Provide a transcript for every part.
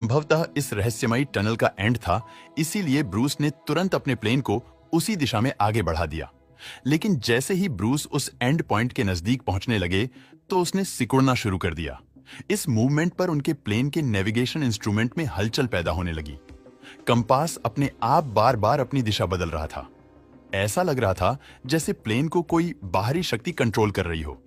संभवतः इस रहस्यमयी टनल का एंड था, इसीलिए ब्रूस ने तुरंत अपने प्लेन को उसी दिशा में आगे बढ़ा दिया। लेकिन जैसे ही ब्रूस उस एंड पॉइंट के नजदीक पहुंचने लगे, तो उसने सिकुड़ना शुरू कर दिया। इस मूवमेंट पर उनके प्लेन के नेविगेशन इंस्ट्रूमेंट में हलचल पैदा होने लगी। कंपास अपने आप बार बार अपनी दिशा बदल रहा था। ऐसा लग रहा था जैसे प्लेन को कोई बाहरी शक्ति कंट्रोल कर रही हो।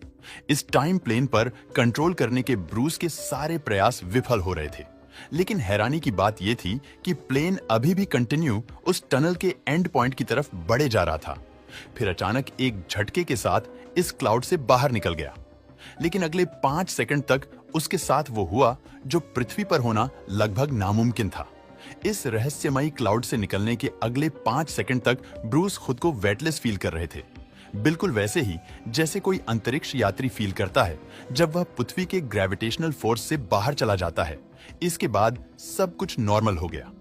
इस टाइम प्लेन पर कंट्रोल करने के ब्रूस के सारे प्रयास विफल हो रहे थे। लेकिन हैरानी की बात यह थी कि प्लेन अभी भी कंटिन्यू उस टनल के एंड पॉइंट की तरफ बढ़े जा रहा था। फिर अचानक एक झटके के साथ इस क्लाउड से बाहर निकल गया। लेकिन अगले 5 सेकंड तक उसके साथ वो हुआ जो पृथ्वी पर होना लगभग नामुमकिन था। इस रहस्यमयी क्लाउड से निकलने के अगले 5 सेकंड तक ब्रूस खुद को वेटलेस फील कर रहे थे, बिल्कुल वैसे ही जैसे कोई अंतरिक्ष यात्री फील करता है जब वह पृथ्वी के ग्रेविटेशनल फोर्स से बाहर चला जाता है। इसके बाद सब कुछ नॉर्मल हो गया।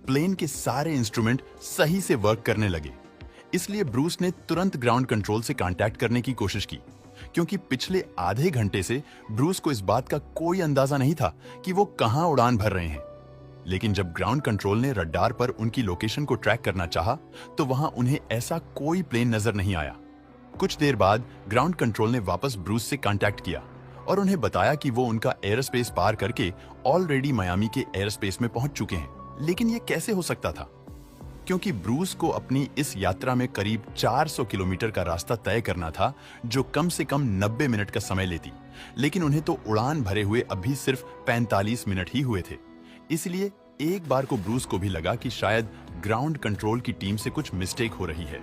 प्लेन के सारे इंस्ट्रूमेंट सही से वर्क करने लगे। इसलिए ब्रूस ने तुरंत ग्राउंड कंट्रोल से कांटेक्ट करने की कोशिश की, क्योंकि पिछले आधे घंटे से ब्रूस को इस बात का कोई अंदाजा नहीं था कि वो कहां उड़ान भर रहे हैं। लेकिन जब ग्राउंड कंट्रोल ने रडार पर उनकी लोकेशन को ट्रैक करना चाहा, तो वहां उन्हें ऐसा कोई प्लेन नजर नहीं आया। कुछ देर बाद ग्राउंड कंट्रोल ने वापस ब्रूस से कांटेक्ट किया और उन्हें बताया कि वो उनका एयरस्पेस पार करके ऑलरेडी मायामी के एयरस्पेस में पहुंच चुके हैं। लेकिन ये कैसे हो सकता था? क्योंकि ब्रूस को अपनी इस यात्रा में करीब 400 किलोमीटर का रास्ता तय करना था, जो कम से कम 90 मिनट का समय लेती। लेकिन उन्हें तो उड़ान भरे हुए अभी सिर्फ 45 मिनट ही हुए थे। इसलिए एक बार को ब्रूस को भी लगा कि शायद ग्राउंड कंट्रोल की टीम से कुछ मिस्टेक हो रही है।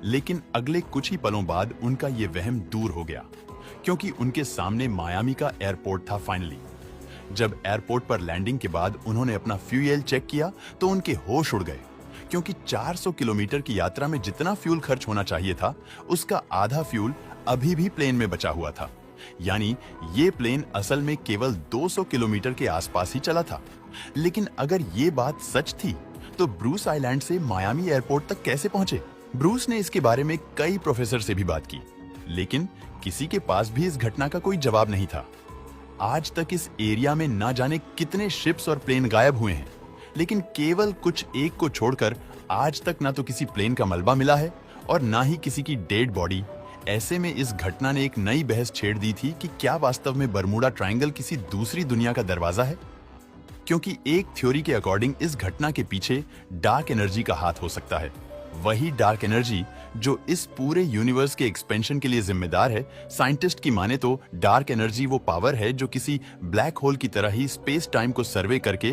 लेकिन अगले कुछ ही पलों बाद उनका ये वहम दूर हो गया, क्योंकि उनके सामने मायामी का एयरपोर्ट था। फाइनली जब एयरपोर्ट पर लैंडिंग के बाद उन्होंने अपना फ्यूल चेक किया, तो उनके होश उड़ गए, क्योंकि 400 किलोमीटर की यात्रा में जितना फ्यूल खर्च होना चाहिए था, उसका आधा फ्यूल अभी भी प्लेन में बचा हुआ था। यानी ये प्लेन असल में केवल 200 किलोमीटर के आसपास ही चला था। लेकिन अगर ये बात सच थी, तो ब्रूस आइलैंड से मायामी एयरपोर्ट तक कैसे पहुंचे? ब्रूस ने इसके बारे में कई प्रोफेसर से भी बात की, लेकिन किसी के पास भी इस घटना का कोई जवाब नहीं था। आज तक इस एरिया में ना जाने कितने शिप्स और प्लेन गायब हुए हैं, लेकिन केवल कुछ एक को छोड़कर आज तक ना तो किसी प्लेन का मलबा मिला है और ना ही किसी की डेड बॉडी। ऐसे में इस घटना ने एक नई बहस छेड़ दी थी कि क्या वास्तव में बरमूडा ट्रायंगल किसी दूसरी दुनिया का दरवाजा है? क्योंकि एक थ्योरी के अकॉर्डिंग इस घटना के पीछे डार्क एनर्जी का हाथ हो सकता है। वही डार्क एनर्जी जो इस पूरे यूनिवर्स के एक्सपेंशन के लिए जिम्मेदार है। साइंटिस्ट की माने तो डार्क एनर्जी वो पावर है जो किसी ब्लैक होल की तरह ही स्पेस टाइम को सर्वे करके